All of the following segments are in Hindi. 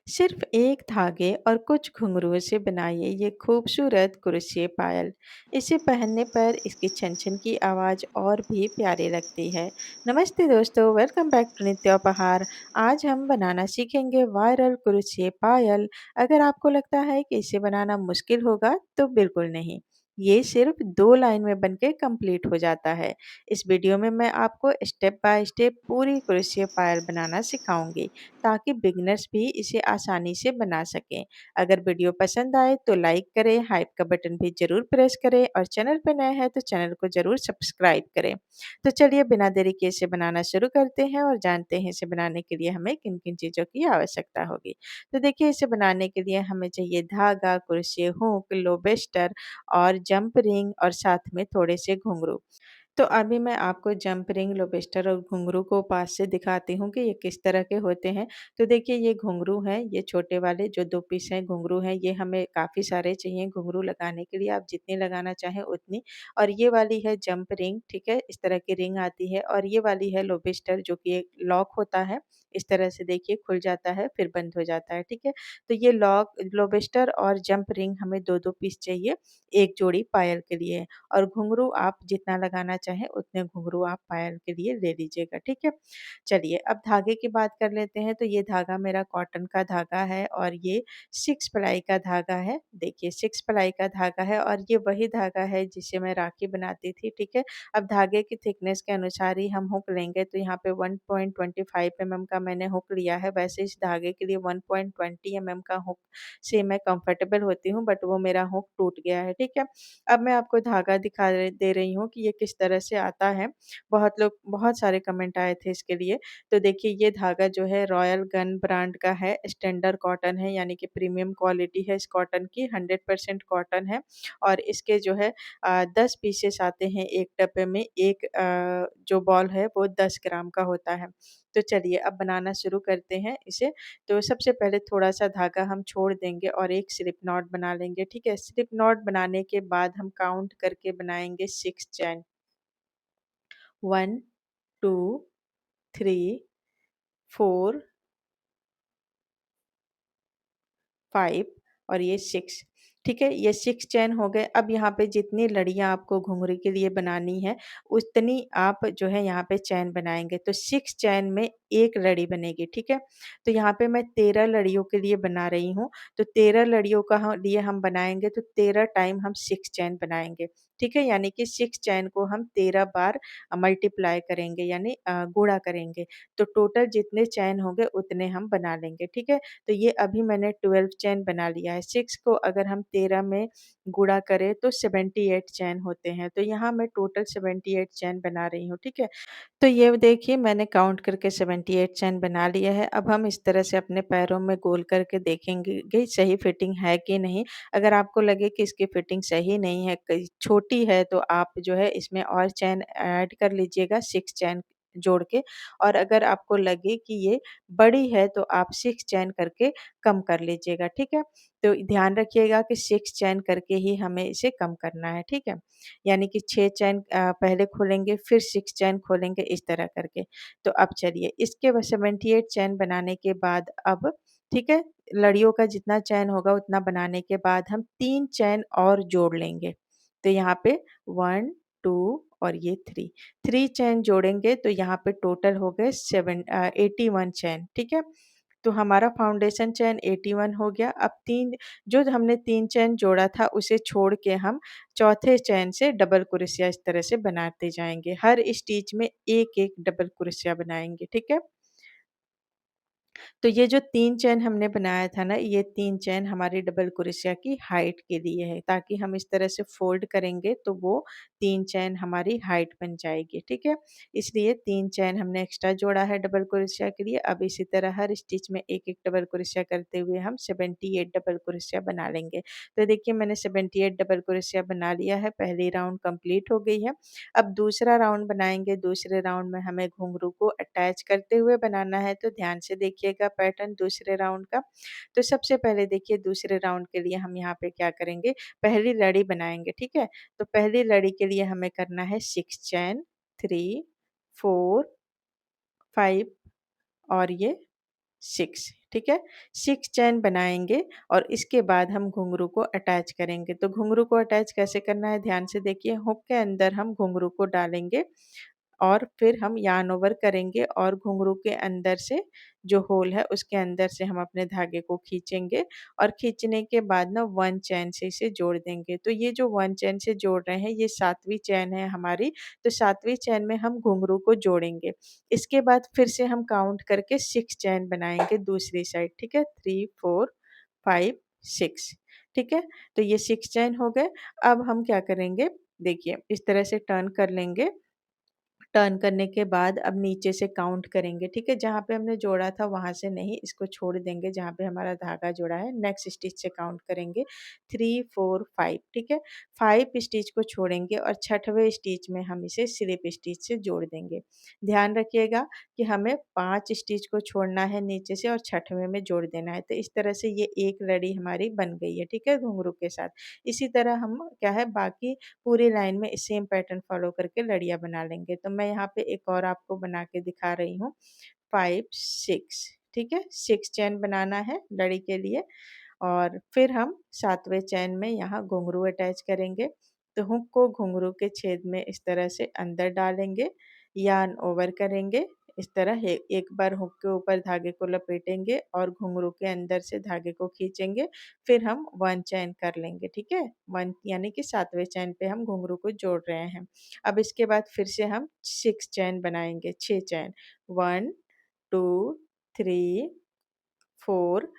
सिर्फ एक धागे और कुछ घुंघरुओं से बनाइए ये खूबसूरत क्रोशिया पायल। इसे पहनने पर इसकी छन छन की आवाज़ और भी प्यारी लगती है। नमस्ते दोस्तों, वेलकम बैक टू नित्योपहार। आज हम बनाना सीखेंगे वायरल क्रोशिया पायल। अगर आपको लगता है कि इसे बनाना मुश्किल होगा तो बिल्कुल नहीं, ये सिर्फ 2 लाइन में बनके कंप्लीट हो जाता है। इस वीडियो में मैं आपको स्टेप बाय स्टेप पूरी क्रोशिया पायल बनाना सिखाऊंगी, ताकि बिगिनर्स भी इसे आसानी से बना सकें। अगर वीडियो पसंद आए तो लाइक करें, हाइप का बटन भी ज़रूर प्रेस करें और चैनल पर नए हैं तो चैनल को ज़रूर सब्सक्राइब करें। तो चलिए बिना देरी के इसे बनाना शुरू करते हैं और जानते हैं इसे बनाने के लिए हमें किन-किन चीज़ों की आवश्यकता होगी। तो देखिए, इसे बनाने के लिए हमें चाहिए धागा, कुर्सी, हुक, लोबस्टर और जंप रिंग और साथ में थोड़े से घुंघरू। तो अभी मैं आपको जंप रिंग, लोबस्टर और घुंघरू को पास से दिखाती हूँ कि ये किस तरह के होते हैं। तो देखिए, ये घुंघरू हैं, ये छोटे वाले जो 2 पीस हैं घुंघरू हैं, ये हमें काफ़ी सारे चाहिए घुंघरू लगाने के लिए, आप जितनी लगाना चाहें उतनी। और ये वाली है जंप रिंग, ठीक है? इस तरह की रिंग आती है और ये वाली है लोबस्टर, जो कि एक लॉक होता है। इस तरह से देखिए खुल जाता है, फिर बंद हो जाता है, ठीक है? तो ये लोबस्टर और जंप रिंग हमें 2-2 पीस चाहिए, 1 जोड़ी पायल के लिए। और घुंघरू आप जितना लगाना चाहें उतने घुंघरू आप पायल के लिए ले लीजिएगा, ठीक है? चलिए अब धागे की बात कर लेते हैं। तो ये धागा मेरा कॉटन का धागा है और ये 6 प्लाई का धागा है। देखिए 6 प्लाई का धागा है और ये वही धागा है जिससे मैं राखी बनाती थी, ठीक है? अब धागे की थिकनेस के अनुसार ही हम हुक लेंगे। तो यहाँ पे 1.25 mm का मैंने हुक लिया है। वैसे इस धागे के लिए 1.20 mm का हुक से मैं कंफर्टेबल होती हूँ, बट वो मेरा हुक टूट गया है, ठीक है? अब मैं आपको धागा दिखा रही दे रही हूँ कि ये किस तरह से आता है। बहुत सारे कमेंट आए थे इसके लिए। तो देखिए, ये धागा जो है रॉयल गन ब्रांड का है, स्टैंडर्ड कॉटन है, यानी कि प्रीमियम क्वालिटी है इस कॉटन की, 100% कॉटन है। और इसके जो है 10 पीसेस आते हैं एक डब्बे में। एक जो बॉल है वो 10 ग्राम का होता है। तो चलिए अब बनाना शुरू करते हैं इसे। तो सबसे पहले थोड़ा-सा धागा हम छोड़ देंगे और एक स्लिप नॉट बना लेंगे, ठीक है? स्लिप नॉट बनाने के बाद हम काउंट करके बनाएँगे 6 चैन। 1, 2, 3, 4, 5 और ये 6, ठीक है? ये 6 चैन हो गए। अब यहाँ पे जितनी लड़ियाँ आपको घुंघरू के लिए बनानी है, उतनी आप जो है यहाँ पे चैन बनाएँगे। तो 6 चैन में 1 लड़ी बनेगी, ठीक है? तो यहाँ पे मैं 13 लड़ियों के लिए बना रही हूँ। तो 13 लड़ियों का लिए हम बनाएँगे तो 13 टाइम हम 6 चैन बनाएँगे, ठीक है? यानी कि 6 चैन को हम 13 बार मल्टीप्लाई करेंगे, यानी गुणा करेंगे। तो टोटल जितने चैन होंगे उतने हम बना लेंगे, ठीक है? तो ये अभी मैंने 12 चैन बना लिया है। 6 को अगर हम 13 में गुणा करें तो 78 चैन होते हैं। तो यहाँ मैं टोटल 78 चैन बना रही हूँ, ठीक है? तो ये देखिए, मैंने काउंट करके 78 चैन बना लिया है। अब हम इस तरह से अपने पैरों में गोल करके देखेंगे कि सही फिटिंग है कि नहीं। अगर आपको लगे कि इसकी फिटिंग सही नहीं है, कहीं छोटी है, तो आप जो है इसमें और चैन ऐड कर लीजिएगा 6 चैन जोड़ के। और अगर आपको लगे कि ये बड़ी है तो आप 6 चैन करके कम कर लीजिएगा, ठीक है? तो ध्यान रखिएगा कि 6 चैन करके ही हमें इसे कम करना है, ठीक है? यानी कि 6 चैन पहले खोलेंगे, फिर 6 चैन खोलेंगे, इस तरह करके। तो अब चलिए इसके बाद 78 चैन बनाने के बाद अब, ठीक है, लड़ियों का जितना चैन होगा उतना बनाने के बाद हम 3 चैन और जोड़ लेंगे। तो यहाँ पे 1, 2 और ये 3, 3 चैन जोड़ेंगे तो यहाँ पे टोटल हो गए 81 चैन, ठीक है? तो हमारा फाउंडेशन चेन 81 हो गया। अब 3 जो हमने 3 चेन जोड़ा था उसे छोड़ के हम चौथे चेन से डबल क्रोशिया इस तरह से बनाते जाएँगे। हर स्टिच में 1-1 डबल क्रोशिया बनाएँगे, ठीक है? तो ये जो 3 चेन हमने बनाया था ना, ये 3 चेन हमारी डबल क्रोशिया की हाइट के लिए है, ताकि हम इस तरह से फ़ोल्ड करेंगे तो वो 3 चेन हमारी हाइट बन जाएगी, ठीक है? इसलिए 3 चेन हमने एक्स्ट्रा जोड़ा है डबल क्रोशिया के लिए। अब इसी तरह हर स्टिच में 1-1 डबल क्रोशिया करते हुए हम 78 डबल क्रोशिया बना लेंगे। तो देखिए, मैंने 78 डबल क्रोशिया बना लिया है, पहली राउंड कंप्लीट हो गई है। अब दूसरा राउंड बनाएँगे, दूसरे राउंड में हमें घुंघरू को अटैच करते हुए बनाना है, तो ध्यान से देखिएगा पैटर्न दूसरे राउंड का। तो सबसे पहले देखिए, दूसरे राउंड के लिए हम यहाँ पे क्या करेंगे, पहली लड़ी बनाएँगे, ठीक है? तो पहली लड़ी के लिए हमें करना है 6 चैन, 3, 4, 5 और ये 6, ठीक है? 6 चैन बनाएँगे और इसके बाद हम घुंघरू को अटैच करेंगे। तो घुंघरू को अटैच कैसे करना है ध्यान से देखिए, हुक के अंदर हम घुंघरू को डालेंगे और फिर हम यार्न ओवर करेंगे और घुंघरू के अंदर से जो होल है उसके अंदर से हम अपने धागे को खींचेंगे और खींचने के बाद ना 1 चैन से इसे जोड़ देंगे। तो ये जो 1 चैन से जोड़ रहे हैं ये 7वीं चैन है हमारी, तो 7वीं चैन में हम घुंघरू को जोड़ेंगे। इसके बाद फिर से हम काउंट करके 6 चैन बनाएँगे दूसरी साइड, ठीक है? 3, 4, 5, 6, ठीक है? तो ये 6 चैन हो गए। अब हम क्या करेंगे, देखिए इस तरह से टर्न कर लेंगे। टर्न करने के बाद अब नीचे से काउंट करेंगे, ठीक है? जहाँ पे हमने जोड़ा था वहाँ से नहीं, इसको छोड़ देंगे जहाँ पे हमारा धागा जुड़ा है, नेक्स्ट स्टिच से काउंट करेंगे 3, 4, 5, ठीक है? 5 स्टिच को छोड़ेंगे और छठवें स्टिच में हम इसे स्लिप स्टिच से जोड़ देंगे। ध्यान रखिएगा कि हमें 5 स्टिच को छोड़ना है नीचे से और छठवें में जोड़ देना है, तो इस तरह से ये एक लड़ी हमारी बन गई है, ठीक है? घुंघरू के साथ। इसी तरह हम क्या है बाकी पूरी लाइन में सेम पैटर्न फॉलो करके लड़ियाँ बना लेंगे। तो मैं यहाँ पे एक और आपको बना के दिखा रही हूँ 5, 6, ठीक है? 6 चैन बनाना है लड़ी के लिए और फिर हम 7वें चैन में यहाँ घुंघरू अटैच करेंगे। तो हुक को घुंघरू के छेद में इस तरह से अंदर डालेंगे, यार्न ओवर करेंगे, इस तरह एक बार हुक के ऊपर धागे को लपेटेंगे और घुंघरू के अंदर से धागे को खींचेंगे, फिर हम 1 चैन कर लेंगे, ठीक है? 1 यानी कि 7वें चैन पे हम घुंघरू को जोड़ रहे हैं। अब इसके बाद फिर से हम 6 चैन बनाएँगे, 6 चैन, 1, 2, 3, 4,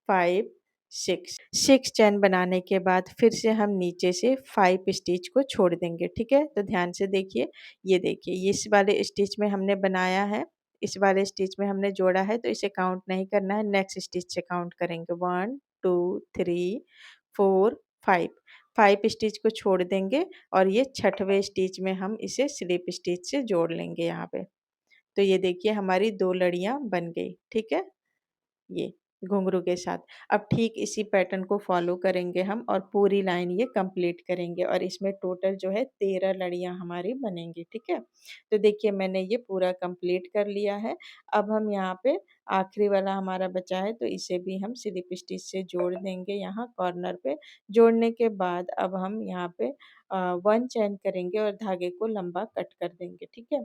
5, 6, 6 चैन बनाने के बाद फिर से हम नीचे से 5 स्टिच को छोड़ देंगे, ठीक है? तो ध्यान से देखिए, ये देखिए ये इस वाले स्टिच में हमने बनाया है, इस वाले स्टिच में हमने जोड़ा है तो इसे काउंट नहीं करना है, नेक्स्ट स्टिच से काउंट करेंगे 1, 2, 3, 4, 5, 5 स्टिच को छोड़ देंगे और ये छठवें स्टिच में हम इसे स्लिप स्टिच से जोड़ लेंगे यहाँ पे। तो ये देखिए हमारी 2 लड़ियाँ बन गई, ठीक है? ये घुंघरू के साथ। अब ठीक इसी पैटर्न को फ़ॉलो करेंगे हम और पूरी लाइन ये कंप्लीट करेंगे और इसमें टोटल जो है 13 लड़ियाँ हमारी बनेंगी, ठीक है? तो देखिए मैंने ये पूरा कंप्लीट कर लिया है। अब हम यहाँ पे आखिरी वाला हमारा बचा है तो इसे भी हम स्लिप स्टिच से जोड़ देंगे यहाँ कॉर्नर पे। जोड़ने के बाद अब हम यहाँ पे 1 चैन करेंगे और धागे को लंबा कट कर देंगे, ठीक है?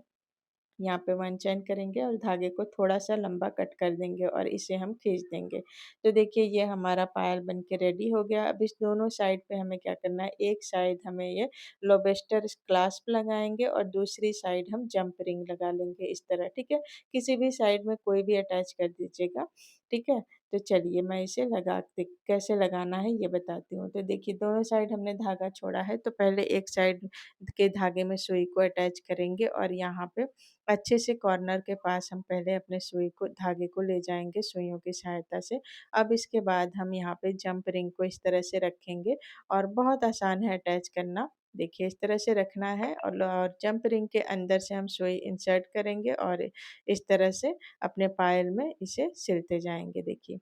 यहाँ पे 1 चेन करेंगे और धागे को थोड़ा-सा लंबा कट कर देंगे और इसे हम खींच देंगे। तो देखिए ये हमारा पायल बन के रेडी हो गया। अब इस दोनों साइड पे हमें क्या करना है, एक साइड हमें ये लॉबस्टर क्लास्प लगाएँगे और दूसरी साइड हम जंप रिंग लगा लेंगे इस तरह, ठीक है? किसी भी साइड में कोई भी अटैच कर दीजिएगा, ठीक है? तो चलिए मैं इसे लगा के कैसे लगाना है ये बताती हूँ। तो देखिए दोनों साइड हमने धागा छोड़ा है तो पहले एक साइड के धागे में सुई को अटैच करेंगे और यहाँ पे अच्छे से कॉर्नर के पास हम पहले अपने सुई को धागे को ले जाएँगे सुइयों की सहायता से। अब इसके बाद हम यहाँ पे जंप रिंग को इस तरह से रखेंगे और बहुत आसान है अटैच करना। देखिए इस तरह से रखना है और जंप रिंग के अंदर से हम सुई इंसर्ट करेंगे और इस तरह से अपने पायल में इसे सिलते जाएँगे देखिए।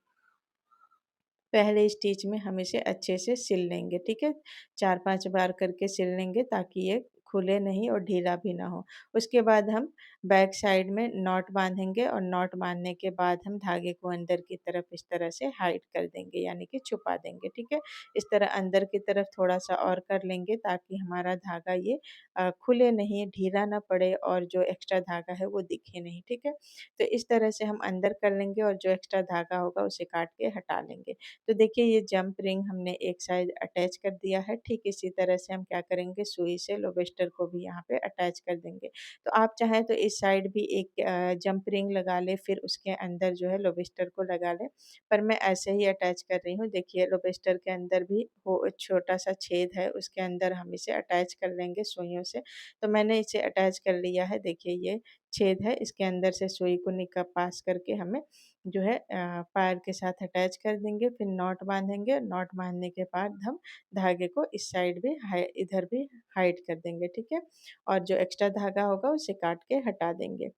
पहले स्टिच में हम इसे अच्छे से सिल लेंगे, ठीक है? 4-5 बार करके सिल लेंगे ताकि ये खुले नहीं और ढीला भी ना हो। उसके बाद हम बैक साइड में नॉट बाँधेंगे और नॉट बाँधने के बाद हम धागे को अंदर की तरफ इस तरह से हाइड कर देंगे यानी कि छुपा देंगे, ठीक है? इस तरह अंदर की तरफ थोड़ा-सा और कर लेंगे ताकि हमारा धागा ये खुले नहीं, ढीला ना पड़े और जो एक्स्ट्रा धागा है वो दिखे नहीं, ठीक है? तो इस तरह से हम अंदर कर लेंगे और जो एक्स्ट्रा धागा होगा उसे काट के हटा लेंगे। तो देखिए ये जंप रिंग हमने एक साइड अटैच कर दिया है, ठीक इसी तरह से हम क्या करेंगे सुई से लोबस्टर को भी यहाँ पे अटैच कर देंगे। तो आप चाहें तो इस साइड भी एक जंप रिंग लगा लें फिर उसके अंदर जो है लोबस्टर को लगा लें, पर मैं ऐसे ही अटैच कर रही हूँ। देखिए लोबस्टर के अंदर भी वो छोटा-सा छेद है उसके अंदर हम इसे अटैच कर लेंगे सुइयों से। तो मैंने इसे अटैच कर लिया है, देखिए ये छेद है इसके अंदर से सुई को पास करके हमें जो है पायर के साथ अटैच कर देंगे, फिर नॉट बाँधेंगे, नॉट बाँधने के बाद हम धागे को इस साइड भी इधर भी हाइड कर देंगे, ठीक है? और जो एक्स्ट्रा धागा होगा उसे काट के हटा देंगे।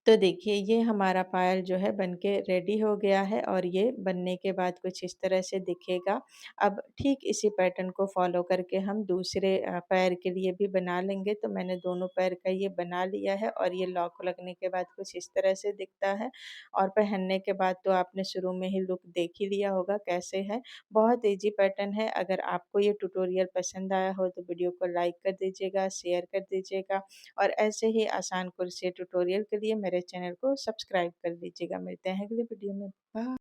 तो देखिए ये हमारा पायल जो है बन के रेडी हो गया है और ये बनने के बाद कुछ इस तरह से दिखेगा। अब ठीक इसी पैटर्न को फ़ॉलो करके हम दूसरे पैर के लिए भी बना लेंगे। तो मैंने दोनों पैर का ये बना लिया है और ये लॉक लगने के बाद कुछ इस तरह से दिखता है और पहनने के बाद तो आपने शुरू में ही लुक देख ही लिया होगा कैसे है। बहुत ईज़ी पैटर्न है। अगर आपको ये ट्यूटोरियल पसंद आया हो तो वीडियो को लाइक कर दीजिएगा, शेयर कर दीजिएगा और ऐसे ही आसान कुर्सी ट्यूटोरियल के लिए मेरे चैनल को सब्सक्राइब कर लीजिएगा। मिलते हैं अगले वीडियो में। बाय।